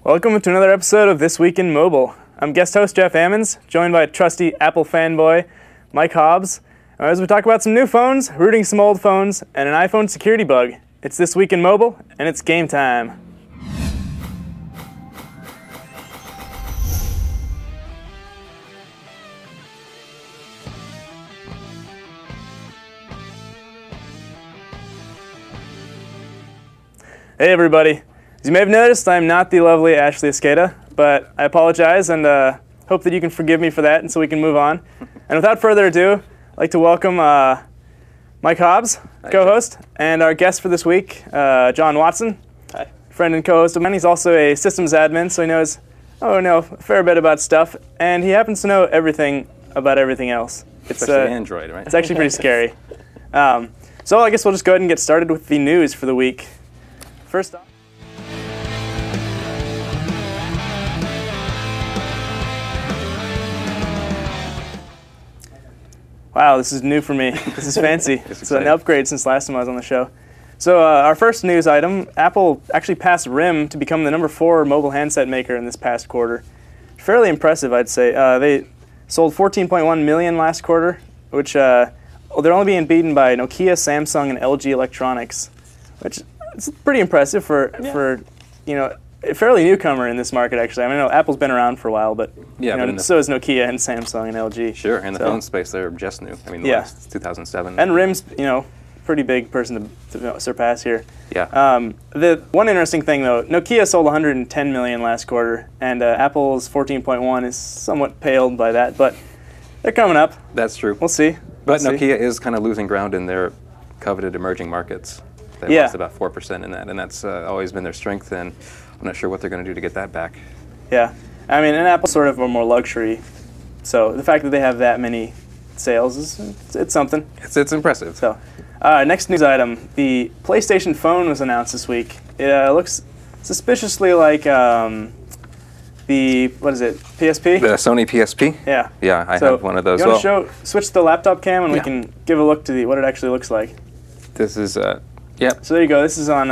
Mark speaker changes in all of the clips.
Speaker 1: Welcome to another episode of This Week in Mobile. I'm guest host Jeff Ammons, joined by trusty Apple fanboy Mike Hobbs. As we talk about some new phones, rooting some old phones, and an iPhone security bug. It's This Week in Mobile, and it's game time. Hey everybody. As you may have noticed, I'm not the lovely Ashley Escada, but I apologize and hope that you can forgive me for that and so we can move on. And without further ado, I'd like to welcome Mike Hobbs, co-host, and our guest for this week, John Watson.
Speaker 2: Hi.
Speaker 1: Friend and co-host of mine. He's also a systems admin, so he knows a fair bit about stuff, and he happens to know everything about everything else.
Speaker 2: Especially Android, right?
Speaker 1: It's actually pretty scary. So I guess we'll just go ahead and get started with the news for the week. First off, wow, this is new for me. This is fancy. It's an upgrade since last time I was on the show. So our first news item, Apple actually passed RIM to become the #4 mobile handset maker in this past quarter. Fairly impressive, I'd say. They sold 14.1 million last quarter, which they're only being beaten by Nokia, Samsung, and LG Electronics, which is pretty impressive for a fairly newcomer in this market, actually. I mean, I know Apple's been around for a while, but so is Nokia and Samsung and LG.
Speaker 2: Sure, in the phone space, they're just new. I mean, last 2007.
Speaker 1: And RIM's, pretty big person to surpass here.
Speaker 2: Yeah.
Speaker 1: The one interesting thing, though, Nokia sold 110 million last quarter, and Apple's 14.1 is somewhat paled by that, but they're coming up.
Speaker 2: That's true.
Speaker 1: We'll see.
Speaker 2: But Nokia is kind of losing ground in their coveted emerging markets. They lost about 4% in that, and that's always been their strength, and I'm not sure what they're going to do to get that back.
Speaker 1: Yeah. I mean, and Apple's sort of a more luxury, so the fact that they have that many sales, it's something.
Speaker 2: It's impressive.
Speaker 1: So, next news item, the PlayStation phone was announced this week. It looks suspiciously like the, what is it, PSP?
Speaker 2: The Sony PSP?
Speaker 1: Yeah.
Speaker 2: Yeah, I have one of those.
Speaker 1: You want to switch the laptop cam and we can give a look to what it actually looks like.
Speaker 2: This is, yep.
Speaker 1: So there you go. This is on,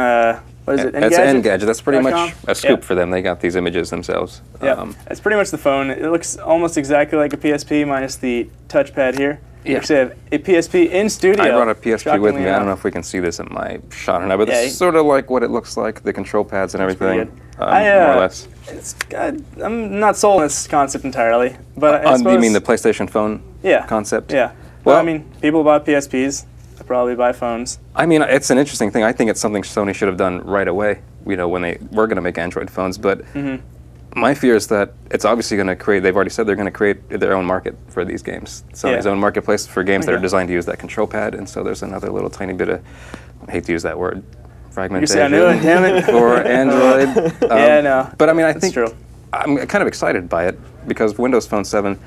Speaker 1: what is it, Engadget?
Speaker 2: That's Engadget. That's pretty much a scoop for them. They got these images themselves.
Speaker 1: Yeah, it's pretty much the phone. It looks almost exactly like a PSP minus the touchpad here. You actually have a PSP in studio.
Speaker 2: I brought a PSP with me. I don't know if we can see this in my shot or not, but it's sort of like what it looks like, the control pads and everything, more or less. I'm not sold on this concept entirely, but I suppose... You mean the PlayStation phone concept?
Speaker 1: Yeah. Well, I mean, people bought PSPs. They probably buy phones. I
Speaker 2: mean, it's an interesting thing. I think it's something Sony should have done right away, when they were going to make Android phones, but... My fear is that it's obviously going to create, they've already said they're going to create their own market for these games. Sony's own marketplace for games that are designed to use that control pad, and so there's another little tiny bit of, I hate to use that word, fragmentation for Android. But I mean, I think I'm kind of excited by it, because Windows Phone 7,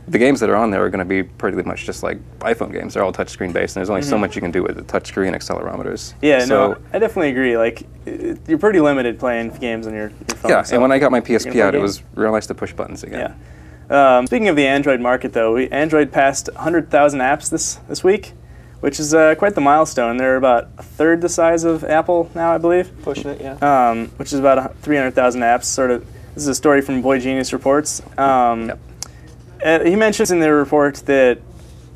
Speaker 2: the games that are on there are going to be pretty much just like iPhone games. They're all touchscreen based, and there's only so much you can do with the touchscreen accelerometers.
Speaker 1: Yeah, so, I definitely agree. Like, you're pretty limited playing games on your phone.
Speaker 2: Yeah, and when I got my PSP out, it was real nice to push buttons again.
Speaker 1: Yeah. Speaking of the Android market, though, Android passed 100,000 apps this week, which is quite the milestone. They're about a third the size of Apple now, I believe.
Speaker 2: Pushing it, yeah.
Speaker 1: Which is about 300,000 apps. This is a story from Boy Genius Reports. He mentions in the report that,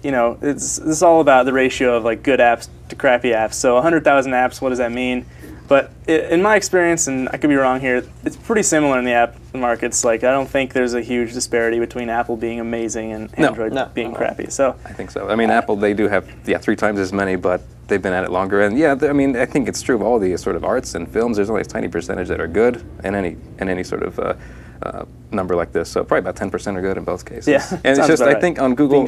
Speaker 1: this is all about the ratio of like good apps to crappy apps. So 100,000 apps, what does that mean? But in my experience, and I could be wrong here, it's pretty similar in the app markets. Like, I don't think there's a huge disparity between Apple being amazing and Android being crappy. So
Speaker 2: I think so. I mean, Apple, they do have 3 times as many, but they've been at it longer. And I mean, I think it's true of all the sort of arts and films. There's only a tiny percentage that are good in any sort of number like this, so probably about 10% are good in both cases.
Speaker 1: Yeah,
Speaker 2: and it's just, I think on Google,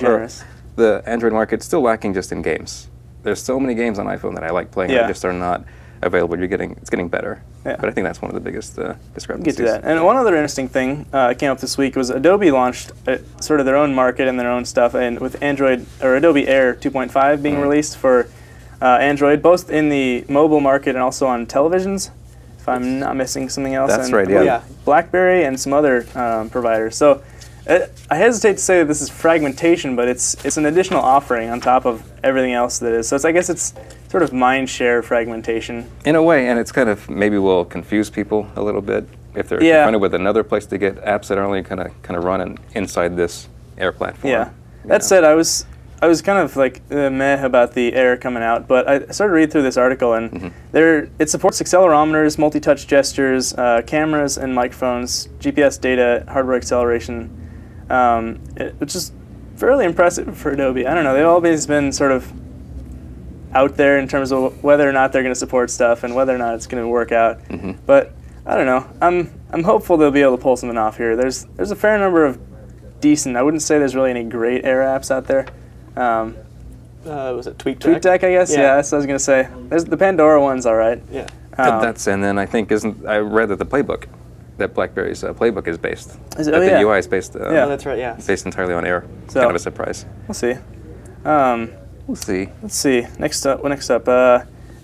Speaker 2: the Android market's still lacking just in games. There's so many games on iPhone that I like playing that just are not available. It's getting better. Yeah. But I think that's one of the biggest discrepancies.
Speaker 1: Get to that. And one other interesting thing came up this week was Adobe launched sort of their own market and their own stuff, and with Android, or Adobe Air 2.5 being released for Android, both in the mobile market and also on televisions, if I'm not missing something else.
Speaker 2: That's right, yeah.
Speaker 1: BlackBerry and some other providers. So I hesitate to say that this is fragmentation, but it's an additional offering on top of everything else that is. So I guess it's sort of mind share fragmentation.
Speaker 2: In a way, and it's kind of, maybe will confuse people a little bit, if they're confronted with another place to get apps that are only kind of run inside this Air platform.
Speaker 1: Yeah. That said, I was kind of like meh about the Air coming out, but I started to read through this article, and it supports accelerometers, multi-touch gestures, cameras and microphones, GPS data, hardware acceleration, which is fairly impressive for Adobe. I don't know, they've always been sort of out there in terms of whether or not they're going to support stuff and whether or not it's going to work out. But I don't know. I'm hopeful they'll be able to pull something off here. There's a fair number of decent. I wouldn't say there's really any great Air apps out there.
Speaker 3: Was it TweetDeck?
Speaker 1: TweetDeck, I guess. Yeah, that's what I was gonna say. There's the Pandora one's all right.
Speaker 3: Yeah.
Speaker 2: And then I think I read that the playbook, that BlackBerry's playbook is based.
Speaker 1: Is it?
Speaker 2: That
Speaker 1: Oh,
Speaker 2: the
Speaker 1: yeah.
Speaker 2: UI is based.
Speaker 3: Yeah, that's right. Yeah.
Speaker 2: Based entirely on Air.
Speaker 1: So,
Speaker 2: kind of a surprise.
Speaker 1: We'll see.
Speaker 2: We'll see.
Speaker 1: Let's see. Next up.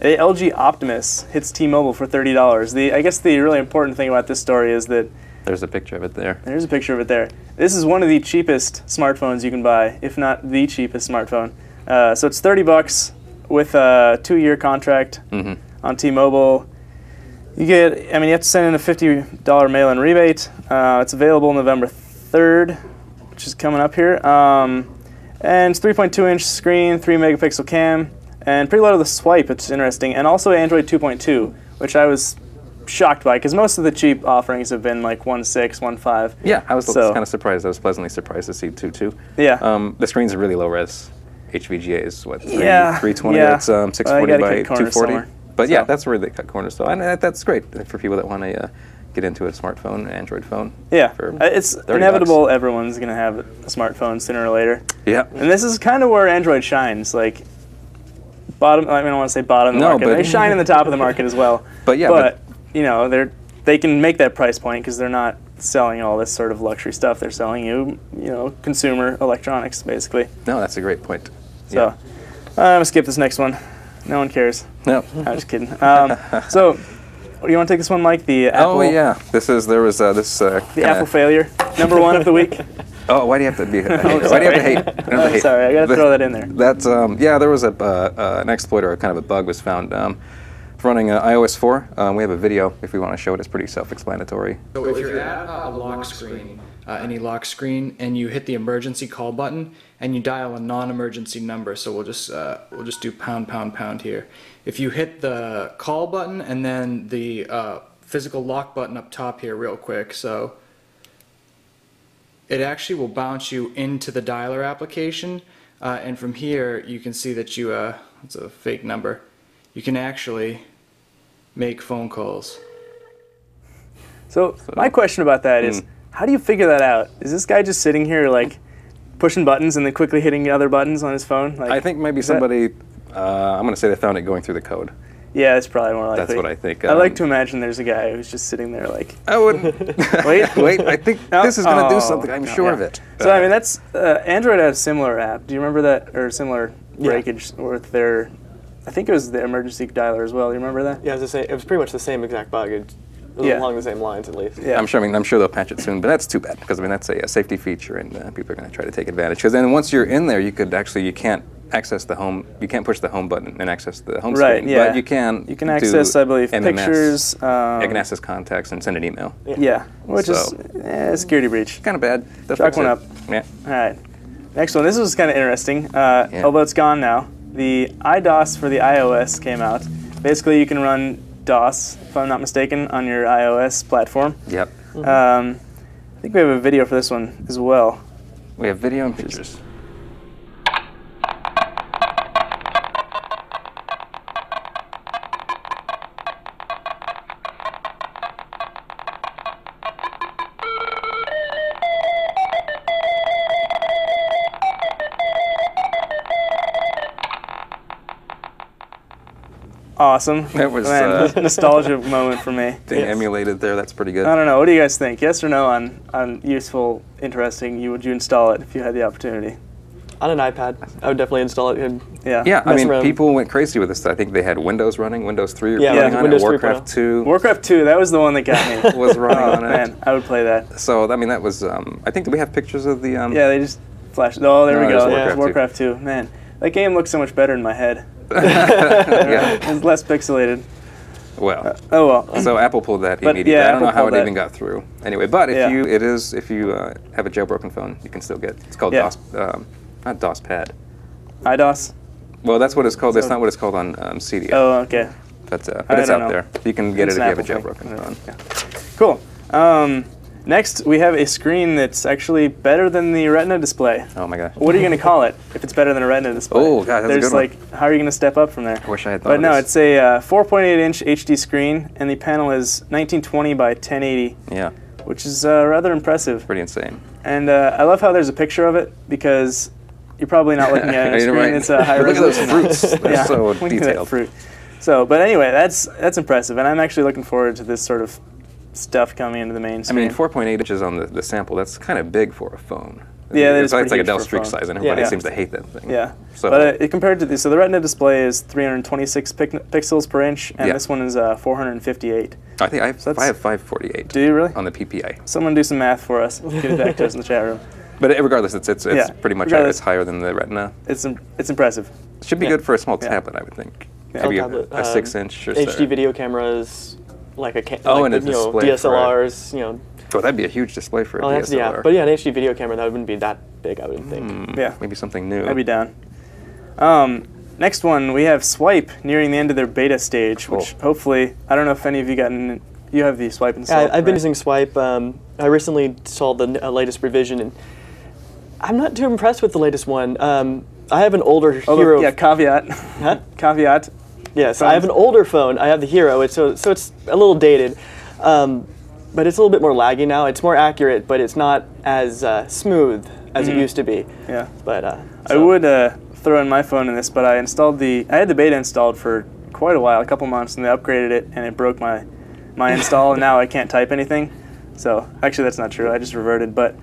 Speaker 1: A LG Optimus hits T-Mobile for $30. I guess the really important thing about this story is that
Speaker 2: there's a picture of it there.
Speaker 1: There's a picture of it there. This is one of the cheapest smartphones you can buy, if not the cheapest smartphone. So it's $30 with a 2-year contract on T-Mobile. You have to send in a $50 mail-in rebate. It's available November 3rd, which is coming up here. And it's 3.2-inch screen, 3-megapixel cam, and preload with a swipe, which is interesting, and also Android 2.2, which I was shocked by, because most of the cheap offerings have been like 1.6, 1.5.
Speaker 2: Yeah, I was kind of surprised. I was pleasantly surprised to see 2.2.
Speaker 1: Yeah.
Speaker 2: The screen's really low res. HVGA is what, 320?
Speaker 1: Yeah.
Speaker 2: It's 640 by 240.
Speaker 1: Somewhere.
Speaker 2: But yeah, that's where they cut corners. So that's great for people that want to get into a smartphone, an Android phone.
Speaker 1: Yeah, it's inevitable. Everyone's going to have a smartphone sooner or later.
Speaker 2: Yeah.
Speaker 1: And this is kind of where Android shines. Like, bottom. I don't want to say bottom of the market. They shine in the top of the market as well.
Speaker 2: But
Speaker 1: you know, they can make that price point because they're not selling all this sort of luxury stuff. They're selling you know, consumer electronics, basically.
Speaker 2: No, that's a great point.
Speaker 1: So, I'm going to skip this next one. No one cares.
Speaker 2: No.
Speaker 1: I'm just kidding. So, do you want to take this one, Mike? The Apple.
Speaker 2: Oh, yeah.
Speaker 1: The Apple failure. Number 1 of the week.
Speaker 2: Oh, why do you have to be a hater? Why do you have to hate?
Speaker 1: Sorry, I got to throw that in there.
Speaker 2: That's, there was an exploit or kind of a bug was found running iOS 4. We have a video if we want to show it. It's pretty self-explanatory.
Speaker 4: So if you're at a lock screen, any lock screen, and you hit the emergency call button and you dial a non-emergency number, so we'll just do pound here. If you hit the call button and then the physical lock button up top here real quick, so it actually will bounce you into the dialer application, and from here you can see that it's a fake number. You can actually make phone calls.
Speaker 1: So my question about that is, how do you figure that out? Is this guy just sitting here like pushing buttons and then quickly hitting other buttons on his phone? Like,
Speaker 2: I think maybe somebody, I'm going to say they found it going through the code.
Speaker 1: Yeah, it's probably more likely.
Speaker 2: That's what I think.
Speaker 1: I like to imagine there's a guy who's just sitting there like...
Speaker 2: I wouldn't. wait, I think this is going to do something. I'm sure of it.
Speaker 1: So, I mean, that's... Android had a similar app. Do you remember that? Or similar breakage with their... I think it was the emergency dialer as well. Do you remember that?
Speaker 3: Yeah, it was pretty much the same exact bug. It was along the same lines, at least.
Speaker 1: Yeah.
Speaker 2: I'm sure they'll patch it soon, but that's too bad, because I mean that's a safety feature, and people are going to try to take advantage. Because then once you're in there, you can't access the home. You can't push the home button and access the home screen.
Speaker 1: Yeah.
Speaker 2: But you can.
Speaker 1: You can access, I believe,
Speaker 2: MMS.
Speaker 1: pictures.
Speaker 2: You can access contacts and send an email.
Speaker 1: Yeah, which is a security breach.
Speaker 2: Kind of bad.
Speaker 1: Chalk one up.
Speaker 2: Yeah.
Speaker 1: All right. Next one. This was kind of interesting, although it's gone now. The iDOS for the iOS came out. Basically, you can run DOS, if I'm not mistaken, on your iOS platform.
Speaker 2: Yep.
Speaker 1: I think we have a video for this one as well.
Speaker 2: We have video and pictures.
Speaker 1: Awesome.
Speaker 2: That was
Speaker 1: nostalgia moment for me.
Speaker 2: Being emulated there. That's pretty good.
Speaker 1: I don't know. What do you guys think? Yes or no on useful, interesting? Would you install it if you had the opportunity?
Speaker 3: On an iPad, I would definitely install it.
Speaker 1: Yeah.
Speaker 2: I mean, people went crazy with this. I think they had Windows running, Windows 3
Speaker 3: running
Speaker 2: on
Speaker 3: Windows
Speaker 2: it, Warcraft 2.
Speaker 1: Warcraft 2, that was the one that got me.
Speaker 2: Was running on it.
Speaker 1: Man, I would play that.
Speaker 2: So, I mean, that was, I think, do we have pictures of the...
Speaker 1: Yeah, they just flashed. Oh, there we go.
Speaker 2: Warcraft,
Speaker 1: Warcraft 2. Man, that game looks so much better in my head.
Speaker 2: Yeah.
Speaker 1: It's less pixelated.
Speaker 2: Well.
Speaker 1: Oh well.
Speaker 2: So Apple pulled that
Speaker 1: But,
Speaker 2: immediately.
Speaker 1: yeah,
Speaker 2: I don't know
Speaker 1: Apple
Speaker 2: how
Speaker 1: pulled
Speaker 2: it
Speaker 1: that.
Speaker 2: even got through. Anyway, but if
Speaker 1: Yeah.
Speaker 2: you have a jailbroken phone, you can still get. It's called
Speaker 1: Yeah.
Speaker 2: DOS, not DOS Pad.
Speaker 1: IDOS.
Speaker 2: Well, that's what it's called. That's not what it's called on CDI.
Speaker 1: Oh, okay.
Speaker 2: But
Speaker 1: I
Speaker 2: it's
Speaker 1: don't
Speaker 2: out
Speaker 1: know.
Speaker 2: there. You can get
Speaker 1: It's
Speaker 2: it
Speaker 1: an
Speaker 2: if you have a
Speaker 1: Apple thing.
Speaker 2: jailbroken phone.
Speaker 1: Yeah. Cool. Next, we have a screen that's actually better than the Retina display.
Speaker 2: Oh my gosh.
Speaker 1: What are you going to call it if it's better than a Retina display?
Speaker 2: Oh, God, that's a
Speaker 1: There's
Speaker 2: good one.
Speaker 1: like, how are you going to step up from there?
Speaker 2: I wish I had thought
Speaker 1: But
Speaker 2: of
Speaker 1: no,
Speaker 2: this.
Speaker 1: it's a 4.8-inch HD screen, and the panel is 1920 by 1080,
Speaker 2: Yeah,
Speaker 1: which is rather impressive.
Speaker 2: pretty insane.
Speaker 1: And I love how there's a picture of it because you're probably not looking at a
Speaker 2: You're
Speaker 1: screen
Speaker 2: right.
Speaker 1: that's a high
Speaker 2: Look at those
Speaker 1: resolution.
Speaker 2: fruits. They're so
Speaker 1: look at that
Speaker 2: detailed.
Speaker 1: fruit. So, but anyway, that's impressive, and I'm actually looking forward to this sort of stuff coming into the
Speaker 2: I
Speaker 1: mainstream.
Speaker 2: mean, 4.8 inches on the sample, that's kind of big for a phone.
Speaker 1: Yeah, that
Speaker 2: it's
Speaker 1: is
Speaker 2: like
Speaker 1: pretty
Speaker 2: a Dell
Speaker 1: huge for a
Speaker 2: Streak
Speaker 1: phone.
Speaker 2: size, and everybody
Speaker 1: Yeah.
Speaker 2: seems to hate that thing.
Speaker 1: Yeah,
Speaker 2: So,
Speaker 1: but compared to so the Retina display is 326 pixels per inch, and
Speaker 2: Yeah.
Speaker 1: this one is 458.
Speaker 2: I think I have
Speaker 1: that's-
Speaker 2: 548
Speaker 1: Do you really?
Speaker 2: on the PPI.
Speaker 1: Someone do some math for us. Get it back to us in the chat room.
Speaker 2: But regardless, it's
Speaker 1: Yeah,
Speaker 2: pretty much
Speaker 1: regardless.
Speaker 2: it's higher than the Retina.
Speaker 1: It's impressive.
Speaker 2: It should be
Speaker 1: Yeah.
Speaker 2: good for a small
Speaker 1: Yeah.
Speaker 2: tablet, I would think.
Speaker 1: Yeah.
Speaker 2: Maybe
Speaker 3: Tablet,
Speaker 2: a 6-inch or
Speaker 3: HD
Speaker 2: so.
Speaker 3: video cameras, like a
Speaker 2: Oh,
Speaker 3: like
Speaker 2: and a
Speaker 3: with, you know,
Speaker 2: display for it.
Speaker 3: DSLRs,
Speaker 2: Oh, that'd be a huge display for a
Speaker 3: Oh, that's,
Speaker 2: DSLR.
Speaker 3: yeah, but yeah, an HD video camera that wouldn't be that big, I wouldn't think.
Speaker 1: Yeah.
Speaker 2: Maybe something new.
Speaker 1: I'd be down. Next one, we have Swipe nearing the end of their beta stage, which hopefully, I don't know if any of you you have the Swipe installed.
Speaker 3: Yeah, I've been
Speaker 1: right?
Speaker 3: using Swipe. I recently installed the latest revision, and I'm not too impressed with the latest one. I have an older
Speaker 1: Although,
Speaker 3: Hero.
Speaker 1: yeah, caveat.
Speaker 3: Huh?
Speaker 1: Caveat.
Speaker 3: Yes, I have an older phone. I have the Hero, so it's a little dated, but it's a little bit more laggy now. It's more accurate, but it's not as smooth as it used to be.
Speaker 1: Yeah.
Speaker 3: But
Speaker 1: I
Speaker 3: so-
Speaker 1: would throw in my phone in this, but I had the beta installed for quite a while, a couple months, and they upgraded it, and it broke my install, and now I can't type anything. So actually, that's not true. I just reverted, but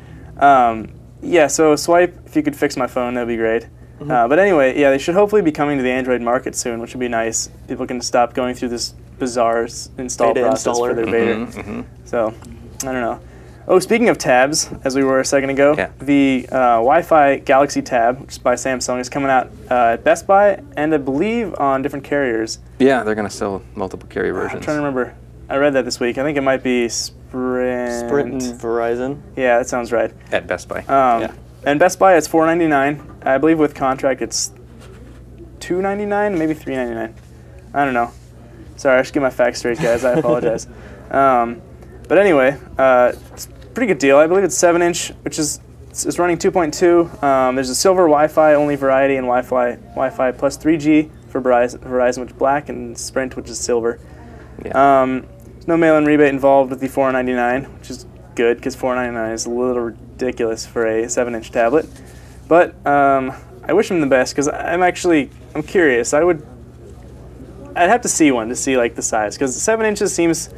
Speaker 1: yeah. So Swipe, if you could fix my phone, that'd be great. But anyway, yeah, they should hopefully be coming to the Android market soon, which would be nice. People can stop going through this bizarre install
Speaker 3: Beta
Speaker 1: process for
Speaker 3: installer.
Speaker 1: their beta. So I don't know. Oh, speaking of tabs, as we were a second ago,
Speaker 2: Yeah.
Speaker 1: the Wi-Fi Galaxy Tab, which is by Samsung, is coming out at Best Buy and I believe on different carriers.
Speaker 2: Yeah, they're going to sell multiple carrier
Speaker 1: I'm
Speaker 2: versions.
Speaker 1: trying to remember. I read that this week. I think it might be Sprint.
Speaker 3: Sprint and Verizon.
Speaker 1: Yeah, that sounds right.
Speaker 2: At Best Buy.
Speaker 3: Yeah.
Speaker 1: And Best Buy, it's $4.99. I believe with contract, it's $2.99, maybe $3.99. I don't know. Sorry, I should get my facts straight, guys. I apologize. But anyway, it's a pretty good deal. I believe it's 7-inch, which is it's running 2.2. There's a silver Wi-Fi only variety and Wi-Fi plus 3G for Verizon, which is black, and Sprint, which is silver.
Speaker 2: Yeah.
Speaker 1: There's no mail-in rebate involved with the $4.99, which is good because $4.99 is a little ridiculous for a 7-inch tablet. But I wish them the best because I'm curious. I'd have to see one to see like the size because 7 inches seems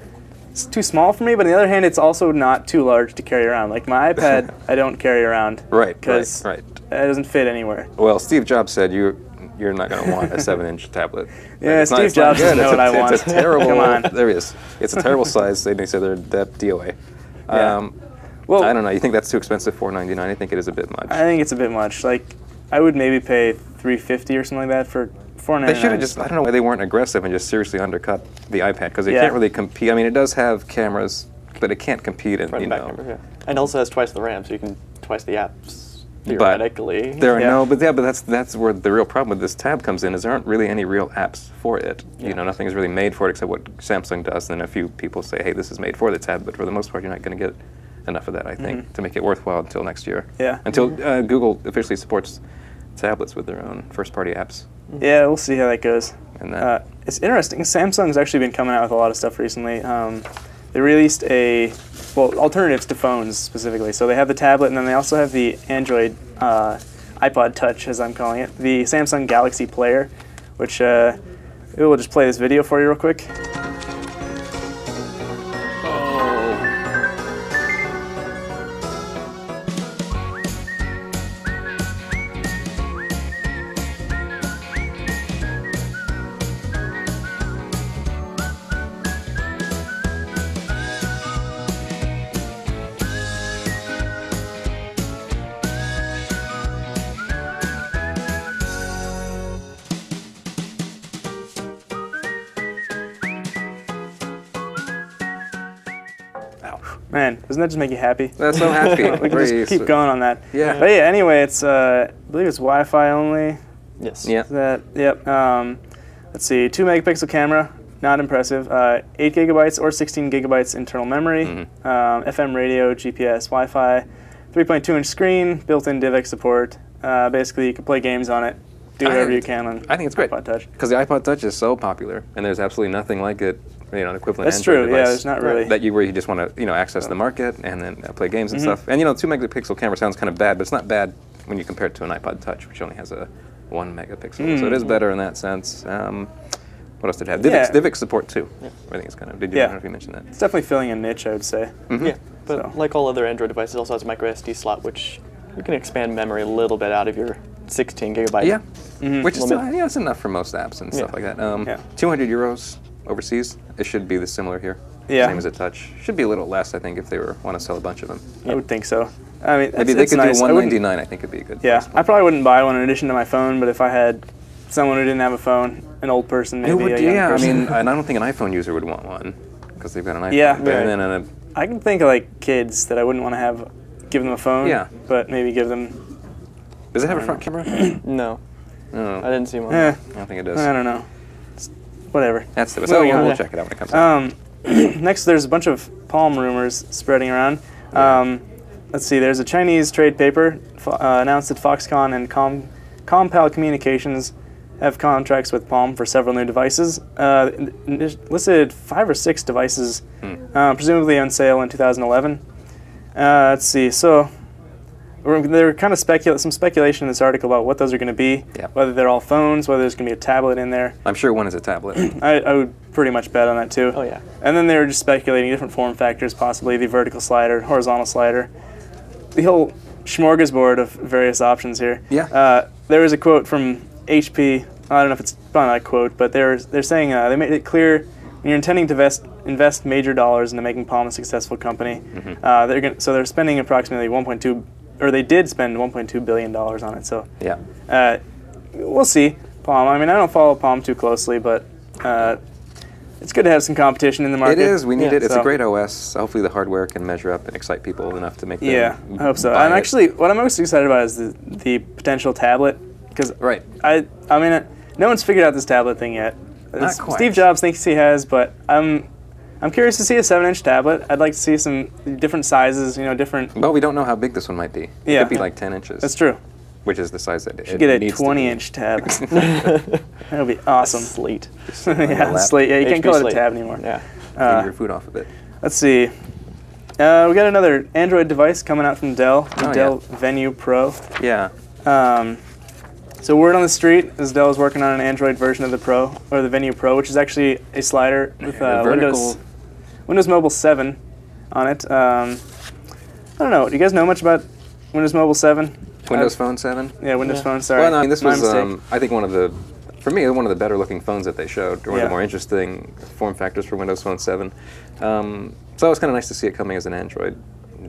Speaker 1: too small for me. But on the other hand, it's also not too large to carry around. Like my iPad, I don't carry around
Speaker 2: right,
Speaker 1: because
Speaker 2: right.
Speaker 1: it doesn't fit anywhere.
Speaker 2: Well, Steve Jobs said you're not going to want a 7-inch tablet.
Speaker 1: Yeah,
Speaker 2: It's not-
Speaker 1: Steve
Speaker 2: it's not
Speaker 1: Jobs doesn't
Speaker 2: good.
Speaker 1: know what I want.
Speaker 2: It's a terrible.
Speaker 1: Come on.
Speaker 2: There he is. It's a terrible size. They said they're that DOA.
Speaker 1: Yeah. Well,
Speaker 2: I don't know. You think that's too expensive? $4.99. I think it is a bit much.
Speaker 1: I think it's a bit much. Like I would maybe pay $3.50 or something like that for $4.99.
Speaker 2: They should have just. I don't know why they weren't aggressive and just seriously undercut the iPad because it
Speaker 1: Yeah.
Speaker 2: can't really compete. I mean, it does have cameras, but it can't compete in
Speaker 3: Front and back cameras, yeah. And also has twice the RAM, so you can twice the apps theoretically.
Speaker 2: There are
Speaker 1: Yeah.
Speaker 2: but that's where the real problem with this tab comes in. Is there aren't really any real apps for it. You know, nothing is really made for it except what Samsung does. And then a few people say, hey, this is made for the tab, but for the most part, you're not going to get enough of that. I think to make it worthwhile until next year.
Speaker 1: Yeah.
Speaker 2: Until Google officially supports tablets with their own first-party apps.
Speaker 1: Yeah, we'll see how that goes.
Speaker 2: And that.
Speaker 1: It's interesting. Samsung's actually been coming out with a lot of stuff recently. They released alternatives to phones specifically. So they have the tablet, and then they also have the Android iPod Touch, as I'm calling it, the Samsung Galaxy Player, which we'll just play this video for you real quick. Man, doesn't that just make you happy?
Speaker 2: That's so happy.
Speaker 1: We can just keep going on that.
Speaker 2: Yeah.
Speaker 1: But yeah, anyway, it's I believe it's Wi-Fi only.
Speaker 3: Yes.
Speaker 2: Yeah.
Speaker 1: Yep. Let's see, 2 megapixel camera, not impressive. 8 gigabytes or 16 gigabytes internal memory. FM radio, GPS, Wi-Fi, 3.2-inch screen, built-in DivX support. Basically, you can play games on it, do whatever you can on
Speaker 2: I think it's great
Speaker 1: iPod Touch.
Speaker 2: because the iPod Touch is so popular, and there's absolutely nothing like it. An equivalent
Speaker 1: That's
Speaker 2: Android
Speaker 1: true.
Speaker 2: device
Speaker 1: Yeah, there's not really.
Speaker 2: that where you just want to access the market and then play games and stuff. And 2 megapixel camera sounds kind of bad, but it's not bad when you compare it to an iPod Touch, which only has a 1 megapixel. So it is better in that sense. What else did it have? DivX support too. I think it's kind of. I don't know if you mentioned that.
Speaker 1: It's definitely filling a niche, I would say.
Speaker 3: Yeah, but like all other Android devices, it also has a micro SD slot, which you can expand memory a little bit out of your 16 gigabyte.
Speaker 2: Yeah, which is still, it's enough for most apps and stuff like that. 200 euros overseas. It should be similar here.
Speaker 1: Yeah.
Speaker 2: Same as a Touch. Should be a little less, I think, if they want to sell a bunch of them.
Speaker 1: I would think so. I mean,
Speaker 2: Maybe they could
Speaker 1: nice.
Speaker 2: do 199. I think it'd be a good.
Speaker 1: Yeah, I probably wouldn't buy one in addition to my phone, but if I had someone who didn't have a phone, an old person, maybe a young person.
Speaker 2: I mean, and I don't think an iPhone user would want one because they've got an iPhone.
Speaker 1: Yeah.
Speaker 2: But then
Speaker 1: I can think of like kids that I wouldn't want to give them a phone.
Speaker 2: Yeah.
Speaker 1: But maybe give them.
Speaker 2: Does it have a front camera?
Speaker 3: No.
Speaker 2: No.
Speaker 3: I didn't see one.
Speaker 2: I don't think it does.
Speaker 1: I don't know. Whatever.
Speaker 2: That's the.
Speaker 1: Moving on.
Speaker 2: We'll check it out when it comes out.
Speaker 1: Next, there's a bunch of Palm rumors spreading around. Let's see. There's a Chinese trade paper announced that Foxconn and Compal Communications have contracts with Palm for several new devices. Listed 5 or 6 devices, presumably on sale in 2011. Let's see. So there were kind of some speculation in this article about what those are going to be.
Speaker 2: Yeah.
Speaker 1: Whether they're all phones, whether there's going to be a tablet in there.
Speaker 2: I'm sure one is a tablet.
Speaker 1: I would pretty much bet on that too.
Speaker 3: Oh yeah.
Speaker 1: And then they were just speculating different form factors, possibly the vertical slider, horizontal slider, the whole smorgasbord of various options here.
Speaker 2: Yeah.
Speaker 1: There was a quote from HP. I don't know if it's probably not a quote, but they're saying they made it clear when you're intending to invest major dollars into making Palm a successful company, they're spending approximately 1.2, or they did spend 1.2 billion dollars on it. So
Speaker 2: yeah.
Speaker 1: We'll see. Palm. I mean, I don't follow Palm too closely, but it's good to have some competition in the market.
Speaker 2: It is. We need it. It's
Speaker 1: so.
Speaker 2: a great OS. Hopefully the hardware can measure up and excite people enough to make them.
Speaker 1: Yeah, I hope so.
Speaker 2: buy
Speaker 1: I'm
Speaker 2: it.
Speaker 1: actually what I'm most excited about is the potential tablet, because I mean no one's figured out this tablet thing yet.
Speaker 2: Not quite.
Speaker 1: Steve Jobs thinks he has, but I'm curious to see a 7-inch tablet. I'd like to see some different sizes, different.
Speaker 2: Well, we don't know how big this one might be. It
Speaker 1: Yeah.
Speaker 2: could be like 10 inches.
Speaker 1: That's true.
Speaker 2: Which is the size that it
Speaker 1: You get a
Speaker 2: needs to be.
Speaker 1: 20-inch tab. That would be awesome.
Speaker 3: Slate.
Speaker 1: Yeah, slate. Yeah, you can't
Speaker 3: HP
Speaker 1: call it a
Speaker 3: slate.
Speaker 1: tab anymore.
Speaker 3: Yeah.
Speaker 2: Take your food off of it.
Speaker 1: Let's see. We got another Android device coming out from Dell, the
Speaker 2: Oh,
Speaker 1: Dell Venue Pro.
Speaker 2: Yeah.
Speaker 1: So word on the street is Dell is working on an Android version of the Pro, or the Venue Pro, which is actually a slider with Windows Mobile 7 on it. I don't know. Do you guys know much about Windows Mobile 7?
Speaker 2: Windows Phone 7?
Speaker 1: Yeah, Windows Phone. Sorry.
Speaker 2: Well, no, I mean, this
Speaker 1: My
Speaker 2: was,
Speaker 1: mistake.
Speaker 2: I think, one of the better looking phones that they showed, or one of
Speaker 1: Yeah.
Speaker 2: the more interesting form factors for Windows Phone 7. So it was kind of nice to see it coming as an Android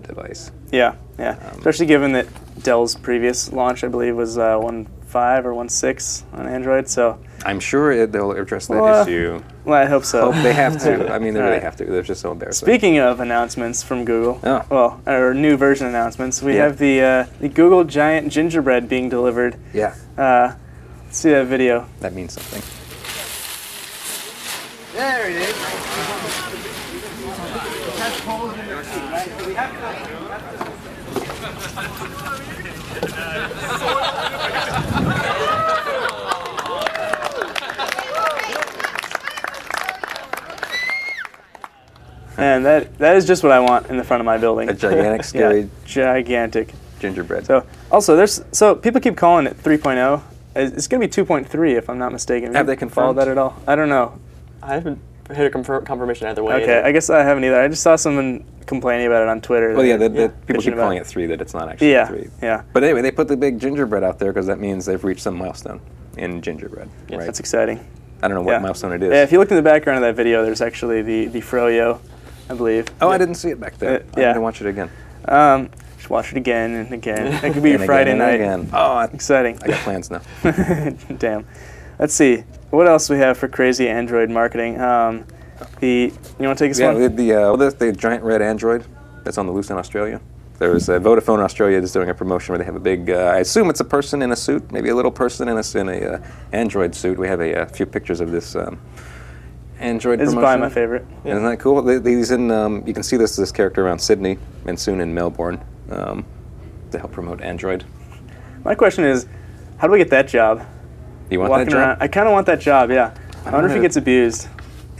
Speaker 2: device.
Speaker 1: Yeah. Especially given that Dell's previous launch, I believe, was 1.5 or 1.6 on Android. So
Speaker 2: I'm sure they'll address that issue.
Speaker 1: well, I hope so.
Speaker 2: They have to. I mean, they really
Speaker 1: Alright.
Speaker 2: have to. They're just so embarrassing.
Speaker 1: Speaking of announcements from Google, or new version announcements, we
Speaker 2: Yeah.
Speaker 1: have the Google Giant Gingerbread being delivered.
Speaker 2: Yeah,
Speaker 1: Let's see that video.
Speaker 2: that means something.
Speaker 5: There it is.
Speaker 1: And that is just what I want in the front of my building.
Speaker 2: A gigantic, scary
Speaker 1: gigantic.
Speaker 2: gingerbread.
Speaker 1: So also so people keep calling it 3.0. It's going to be 2.3 if I'm not mistaken.
Speaker 2: Have they
Speaker 1: followed
Speaker 2: confirmed
Speaker 1: that at all? I don't know.
Speaker 3: I haven't hit a confirmation either way.
Speaker 1: Okay, I guess I haven't either. I just saw someone complaining about it on Twitter.
Speaker 2: Well, yeah,
Speaker 1: that-
Speaker 2: people
Speaker 1: bitching
Speaker 2: keep
Speaker 1: about
Speaker 2: calling
Speaker 1: it.
Speaker 2: it 3, that it's not actually
Speaker 1: Yeah,
Speaker 2: 3.
Speaker 1: yeah.
Speaker 2: But anyway, they put the big gingerbread out there because that means they've reached some milestone in gingerbread.
Speaker 3: Yes.
Speaker 2: Right?
Speaker 1: That's exciting.
Speaker 2: I don't know what
Speaker 1: Yeah.
Speaker 2: milestone it is.
Speaker 1: Yeah, if you look in the background of that video, there's actually the Froyo, I believe.
Speaker 2: Oh, I didn't see it back there. I'm
Speaker 1: yeah.
Speaker 2: going to watch it again.
Speaker 1: Just watch it again and again. It could be your
Speaker 2: And
Speaker 1: Friday
Speaker 2: again and
Speaker 1: night.
Speaker 2: again. Oh,
Speaker 1: Exciting.
Speaker 2: I got plans now.
Speaker 1: Damn. Let's see. What else we have for crazy Android marketing? You want to take this
Speaker 2: Yeah,
Speaker 1: one?
Speaker 2: the giant red Android. that's on the loose in Australia. There was Vodafone Australia is doing a promotion where they have a big, I assume it's a person in a suit, maybe a little person in a Android suit. We have a few pictures of this Android
Speaker 1: This is
Speaker 2: promotion.
Speaker 1: probably my favorite.
Speaker 2: Isn't that cool? These you can see this character around Sydney and soon in Melbourne to help promote Android.
Speaker 1: My question is, how do we get that job?
Speaker 2: You want
Speaker 1: Walking
Speaker 2: that job?
Speaker 1: around. I kind of want that job, yeah. I wonder if he gets abused.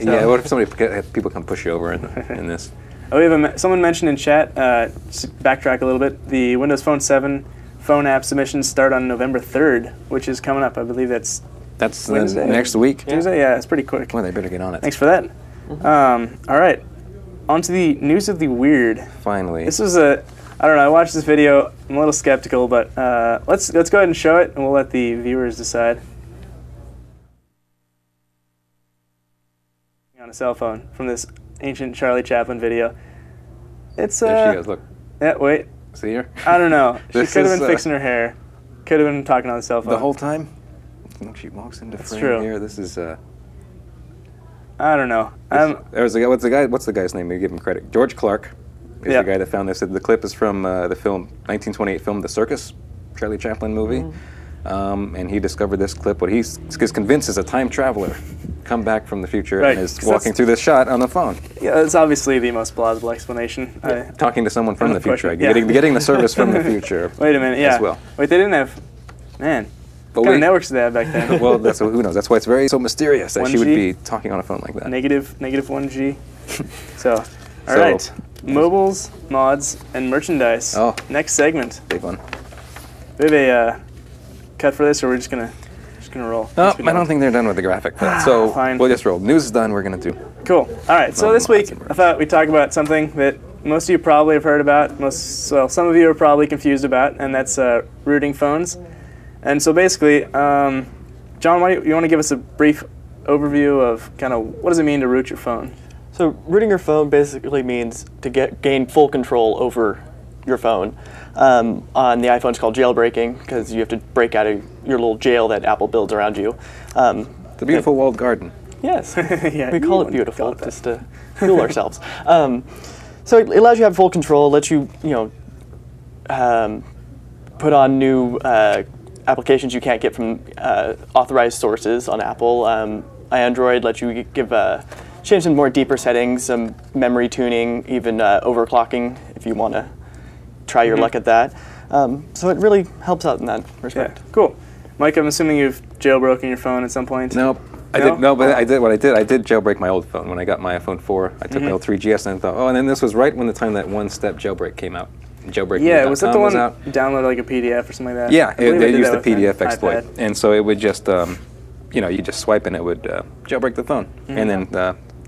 Speaker 2: Yeah, what if people come push you over in this?
Speaker 1: Oh, we have someone mentioned in chat, just backtrack a little bit, the Windows Phone 7 phone app submissions start on November 3rd, which is coming up. I believe that's Wednesday?
Speaker 2: Next week.
Speaker 1: Tuesday? Yeah, it's pretty quick.
Speaker 2: Well, they better get on it.
Speaker 1: Thanks for that. All right, on to the news of the weird.
Speaker 2: Finally.
Speaker 1: This was I don't know, I watched this video. I'm a little skeptical, but let's go ahead and show it, and we'll let the viewers decide. On a cell phone from this ancient Charlie Chaplin video. It's
Speaker 2: There she goes, look.
Speaker 1: Yeah, wait.
Speaker 2: See her?
Speaker 1: I don't know. She
Speaker 2: This
Speaker 1: could have
Speaker 2: is,
Speaker 1: been fixing her hair. Could have been talking on the cell phone.
Speaker 2: The whole time? When she walks into frame
Speaker 1: true.
Speaker 2: here, this is
Speaker 1: I don't know.
Speaker 2: There's a guy. What's the guy's name? We give him credit. George Clark is the guy that found this. The clip is from the film 1928 film The Circus, Charlie Chaplin movie, and he discovered this clip. What he's convinced is a time traveler come back from the future
Speaker 1: Right,
Speaker 2: and is
Speaker 1: 'cause
Speaker 2: walking through this shot on the phone,
Speaker 1: Yeah, it's obviously the most plausible explanation.
Speaker 2: talking to someone from the future,
Speaker 1: question, yeah.
Speaker 2: getting the service from the future.
Speaker 1: Wait a minute. Yeah.
Speaker 2: As well.
Speaker 1: Wait, they didn't have. Man.
Speaker 2: But
Speaker 1: What kind of networks did they have back then?
Speaker 2: Well, who knows. That's why it's so mysterious that she would
Speaker 1: 1G?
Speaker 2: be talking on a phone like that.
Speaker 1: Negative 1G. So, all right. Mobiles, mods, and merchandise.
Speaker 2: Oh.
Speaker 1: Next segment.
Speaker 2: Big one.
Speaker 1: We have a cut for this, or we're just gonna roll.
Speaker 2: No, I don't think they're done with the graphic cut. So
Speaker 1: Fine.
Speaker 2: we'll just roll. News is done. We're gonna do.
Speaker 1: Cool. All right. So
Speaker 2: Well,
Speaker 1: this week,
Speaker 2: mods and
Speaker 1: I thought we'd talk about something that most of you probably have heard about. Some of you are probably confused about, and that's rooting phones. And so basically, John, you want to give us a brief overview of kind of what does it mean to root your phone?
Speaker 3: So rooting your phone basically means to gain full control over your phone. On the iPhone, it's called jailbreaking because you have to break out of your little jail that Apple builds around you.
Speaker 2: The beautiful walled garden.
Speaker 3: Yes,
Speaker 1: Yeah,
Speaker 3: we
Speaker 1: you
Speaker 3: call it
Speaker 1: wouldn't
Speaker 3: beautiful
Speaker 1: call it that.
Speaker 3: just to fool ourselves. So it allows you to have full control, lets you, put on new applications you can't get from authorized sources on Apple. Android lets you change some more deeper settings, some memory tuning, even overclocking if you want to try your luck at that. So it really helps out in that respect.
Speaker 1: Yeah. Cool. Mike, I'm assuming you've jailbroken your phone at some point.
Speaker 2: Nope. I did jailbreak my old phone when I got my iPhone 4. I took my old 3GS and I thought, and then this was right when the time that one-step jailbreak came out. Jailbreak.
Speaker 1: Yeah, was that the one
Speaker 2: out.
Speaker 1: you downloaded like a PDF or something like that?
Speaker 2: Yeah,
Speaker 1: I believe I
Speaker 2: they
Speaker 1: did
Speaker 2: used
Speaker 1: that
Speaker 2: the
Speaker 1: with
Speaker 2: PDF
Speaker 1: an
Speaker 2: exploit,
Speaker 1: iPad.
Speaker 2: and so it would just, you just swipe and it would jailbreak the phone, and then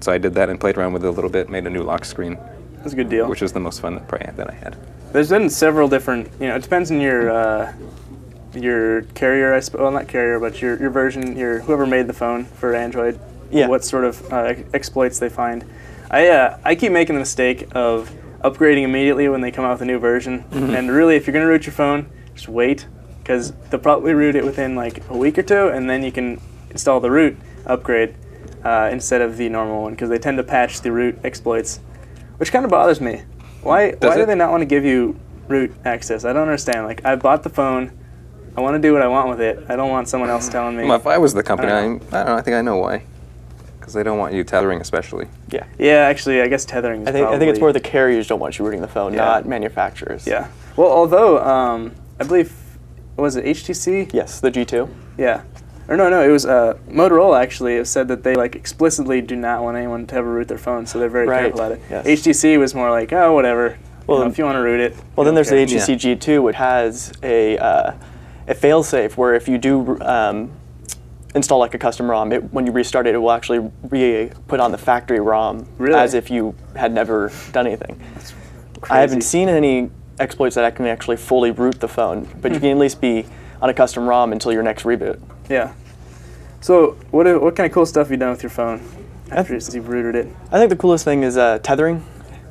Speaker 2: so I did that and played around with it a little bit, made a new lock screen,
Speaker 1: That's a good deal.
Speaker 2: which was the most fun that I had.
Speaker 1: There's been several different, it depends on your carrier, I suppose. Well, not carrier, but your version, whoever made the phone for Android.
Speaker 3: Yeah.
Speaker 1: What sort of exploits they find. I keep making the mistake of upgrading immediately when they come out with a new version. And really, if you're going to root your phone, just wait, because they'll probably root it within like a week or two, and then you can install the root upgrade instead of the normal one, because they tend to patch the root exploits, which kind of bothers me. Why do they not want to give you root access? I don't understand. Like, I bought the phone. I want to do what I want with it. I don't want someone else telling me.
Speaker 2: Well, if I was the company, I
Speaker 1: I
Speaker 2: don't know. I think I know why. Because they don't want you tethering, especially.
Speaker 3: Yeah.
Speaker 1: Yeah, actually, I guess tethering is
Speaker 3: I think it's more the carriers don't want you rooting the phone,
Speaker 1: Yeah.
Speaker 3: not manufacturers.
Speaker 1: Yeah. Well, although, I believe, was it HTC?
Speaker 3: Yes, the G2.
Speaker 1: Yeah. Or no, it was Motorola, actually. It said that they explicitly do not want anyone to ever root their phone, so they're very careful about it.
Speaker 3: Yes.
Speaker 1: HTC was more like, oh, whatever.
Speaker 3: Well,
Speaker 1: if you want to root it.
Speaker 3: Well, then there's the
Speaker 1: okay.
Speaker 3: HTC G2, which has a failsafe where if you do install like a custom ROM, when you restart it, it will actually put on the factory ROM
Speaker 1: Really?
Speaker 3: as if you had never done anything. I haven't seen any exploits that can actually fully root the phone, but you can at least be on a custom ROM until your next reboot.
Speaker 1: Yeah. So, what kind of cool stuff have you done with your phone after you've rooted it?
Speaker 3: I think the coolest thing is tethering.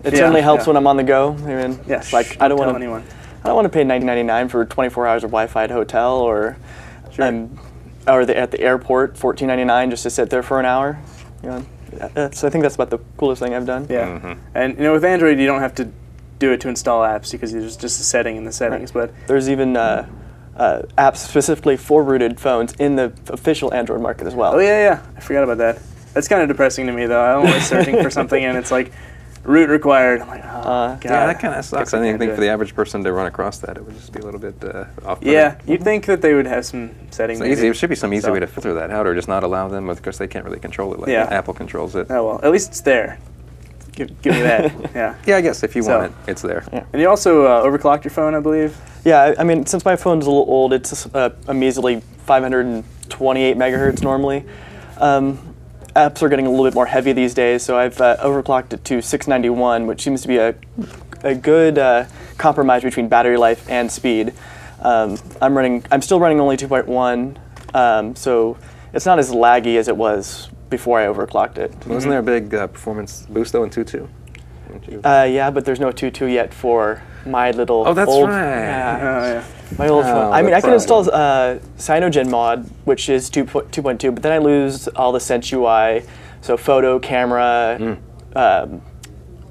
Speaker 3: It
Speaker 1: Yeah,
Speaker 3: certainly helps
Speaker 1: yeah.
Speaker 3: when I'm on the go. I mean,
Speaker 1: Yeah,
Speaker 3: it's like I don't
Speaker 1: tell
Speaker 3: want
Speaker 1: anyone.
Speaker 3: to pay $19.99 for 24 hours of Wi-Fi at a hotel, or at the airport $14.99 just to sit there for an hour. I think that's about the coolest thing I've done.
Speaker 1: Yeah. And with Android, you don't have to do it to install apps because there's just a setting in the settings.
Speaker 3: Right.
Speaker 1: But
Speaker 3: there's even apps specifically for rooted phones in the official Android market as well.
Speaker 1: oh yeah, I forgot about that. That's kind of depressing to me though. I'm always searching for something and it's like root required. I'm like, oh god.
Speaker 2: Yeah, that kind of sucks. I think for the average person to run across that, it would just be a little bit off-putting.
Speaker 1: Yeah, you'd think that they would have some settings.
Speaker 2: It should be some easy way to filter that out, or just not allow them, because they can't really control it like Apple controls it.
Speaker 1: Oh well, at least it's there. Give me that. Yeah.
Speaker 2: Yeah, I guess if you want it, it's there.
Speaker 3: Yeah.
Speaker 1: And you also overclocked your phone, I believe.
Speaker 3: Yeah, I mean, since my phone's a little old, it's a measly 528 megahertz normally. Apps are getting a little bit more heavy these days, so I've overclocked it to 691, which seems to be a good compromise between battery life and speed. I'm still running only 2.1, so it's not as laggy as it was before I overclocked it.
Speaker 2: Wasn't there a big performance boost though in 2.2?
Speaker 3: Yeah, but there's no 2.2 yet for my little
Speaker 2: Oh, that's
Speaker 3: old,
Speaker 2: right.
Speaker 1: Yeah.
Speaker 3: My old phone. I mean,
Speaker 2: the
Speaker 3: I can
Speaker 2: problem.
Speaker 3: install Cyanogen mod, which is 2.2, but then I lose all the Sense UI, so photo, camera, what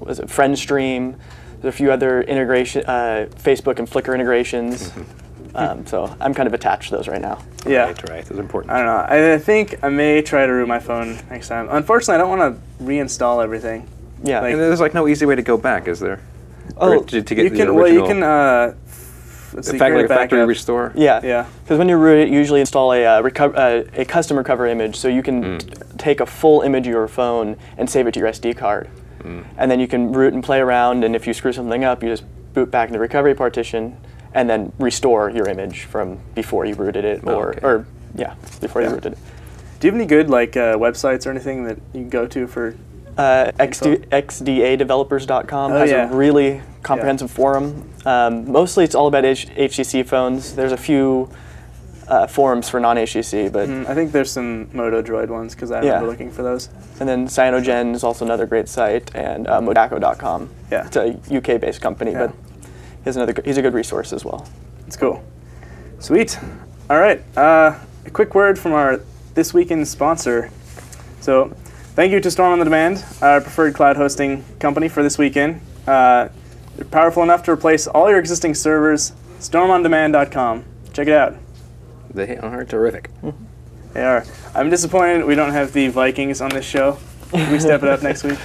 Speaker 3: was it, Friend Stream. There's a few other integration, Facebook and Flickr integrations. So I'm kind of attached to those right now.
Speaker 1: Yeah.
Speaker 2: Right. It's important.
Speaker 1: I don't know. I think I may try to root my phone next time. Unfortunately, I don't want to reinstall everything.
Speaker 3: Yeah.
Speaker 1: Like-
Speaker 2: And there's like no easy way to go back, is there?
Speaker 3: Oh,
Speaker 2: Or to get
Speaker 1: You
Speaker 2: the
Speaker 1: can.
Speaker 2: original.
Speaker 1: Well, you can. Let's see, create a
Speaker 2: factory
Speaker 1: backup.
Speaker 2: restore.
Speaker 3: Yeah.
Speaker 1: Yeah.
Speaker 3: Because when you root it, you usually install a custom recover image, so you can take a full image of your phone and save it to your SD card. And then you can root and play around, and if you screw something up, you just boot back in the recovery partition and then restore your image from before you rooted it, before you rooted it.
Speaker 1: Do you have any good websites or anything that you can go to for?
Speaker 3: XDAdevelopers.com has a really comprehensive forum. Mostly it's all about HTC phones. There's a few forums for non-HTC, but
Speaker 1: I think there's some Moto Droid ones because I remember looking for those.
Speaker 3: and then Cyanogen is also another great site, and Modako.com.
Speaker 1: Yeah.
Speaker 3: It's a UK-based company, but he's a good resource as well.
Speaker 1: It's cool. Sweet. All right. A quick word from our This Weekend sponsor. So, thank you to Storm on the Demand, our preferred cloud hosting company for this weekend. They're powerful enough to replace all your existing servers. StormOnDemand.com. Check it out.
Speaker 2: They are terrific.
Speaker 1: They are. I'm disappointed we don't have the Vikings on this show. Can we step it up next week?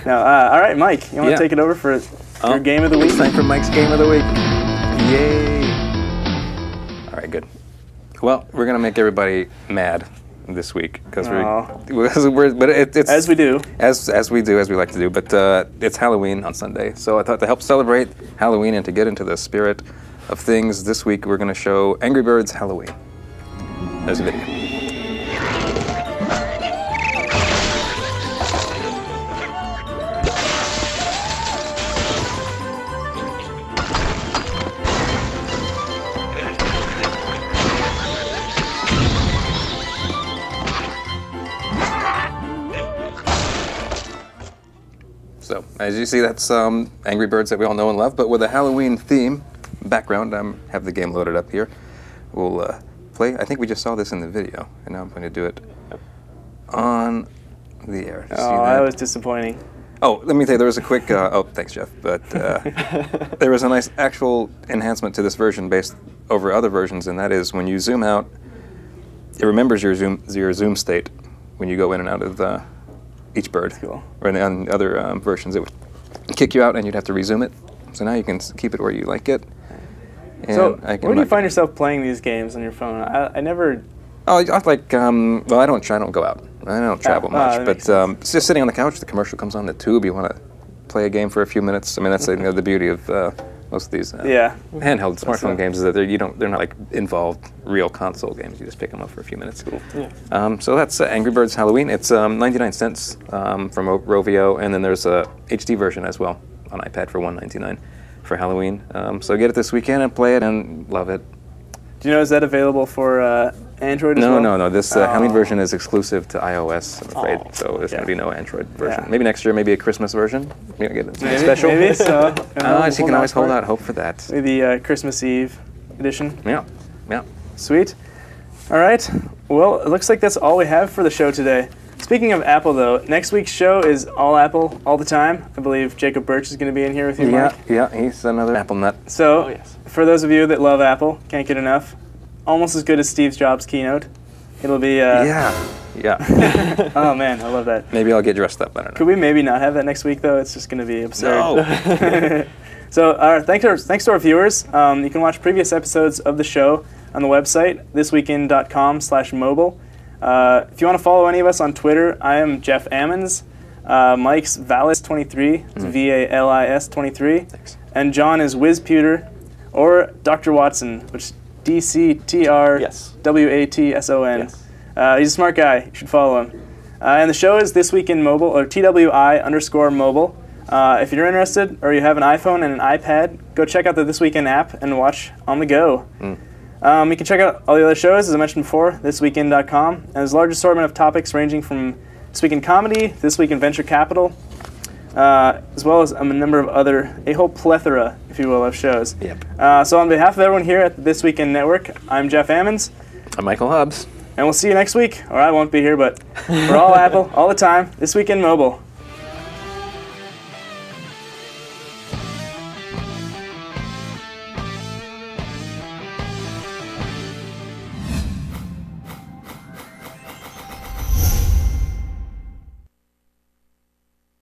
Speaker 1: No. All right, Mike, you want to take it over for your game of the week?
Speaker 2: It's time for Mike's game of the week. Yay! All right, good. Well, we're gonna make everybody mad this week because it's
Speaker 1: As we do.
Speaker 2: as we like to do. But it's Halloween on Sunday, so I thought to help celebrate Halloween and to get into the spirit of things, this week we're gonna show Angry Birds Halloween. There's a video. So, as you see, that's Angry Birds that we all know and love, but with a Halloween theme background. I have the game loaded up here. We'll play. I think we just saw this in the video, and now I'm going to do it on the air.
Speaker 1: Oh, that was disappointing.
Speaker 2: Oh, let me tell you, there was a quick, oh, thanks, Jeff, but there was a nice actual enhancement to this version based over other versions, and that is when you zoom out, it remembers your zoom state when you go in and out of each bird.
Speaker 1: Cool.
Speaker 2: Or on other versions, it would kick you out and you'd have to resume it. So now you can keep it where you like it. And
Speaker 1: So, where do you find yourself playing these games on your phone? I never...
Speaker 2: Oh, I like, well, I don't go out. I don't travel much, but it's just sitting on the couch, the commercial comes on the tube, you want to play a game for a few minutes. I mean, that's the beauty of most of these handheld smartphone games is that they're not like involved real console games. You just pick them up for a few minutes. Cool. Yeah. So that's Angry Birds Halloween. It's 99 cents from Rovio, and then there's a HD version as well on iPad for $1.99 for Halloween. So get it this weekend and play it and love it.
Speaker 1: Do you know, is that available for Android as well?
Speaker 2: No. This Halloween version is exclusive to iOS, I'm afraid. So there's going to be no Android version. Maybe next year, maybe a Christmas version. Get it special.
Speaker 1: Maybe so.
Speaker 2: So you can always hold out hope for that.
Speaker 1: Maybe the Christmas Eve edition.
Speaker 2: Yeah.
Speaker 1: Sweet. All right. Well, it looks like that's all we have for the show today. Speaking of Apple, though, next week's show is all Apple all the time. I believe Jacob Birch is going to be in here with you, Mike.
Speaker 2: Yeah, he's another Apple nut.
Speaker 1: So, for those of you that love Apple, can't get enough, almost as good as Steve Jobs' keynote. It'll be...
Speaker 2: Yeah.
Speaker 1: Oh, man, I love that.
Speaker 2: Maybe I'll get dressed up. I don't know.
Speaker 1: Could we maybe not have that next week, though? It's just going to be absurd.
Speaker 2: No.
Speaker 1: So, thanks to our viewers. You can watch previous episodes of the show on the website, thisweekend.com/mobile. If you want to follow any of us on Twitter, I am Jeff Ammons. Mike's Valis23, it's VALIS 23.
Speaker 2: Thanks.
Speaker 1: And John is WizPuter, or Dr. Watson, which is DCTRWATSON.
Speaker 3: Yes.
Speaker 1: He's a smart guy. You should follow him. And the show is This Week in Mobile, or TWI_mobile. If you're interested, or you have an iPhone and an iPad, go check out the This Weekend app and watch on the go. You can check out all the other shows, as I mentioned before, thisweekend.com. And there's a large assortment of topics ranging from This Week in Comedy, This Week in Venture Capital, as well as a number of a whole plethora, if you will, of shows.
Speaker 2: Yep.
Speaker 1: So on behalf of everyone here at the This Weekend Network, I'm Jeff Ammons.
Speaker 2: I'm Michael Hobbs.
Speaker 1: And we'll see you next week. Or I won't be here, but we're all Apple, all the time, This Week in Mobile.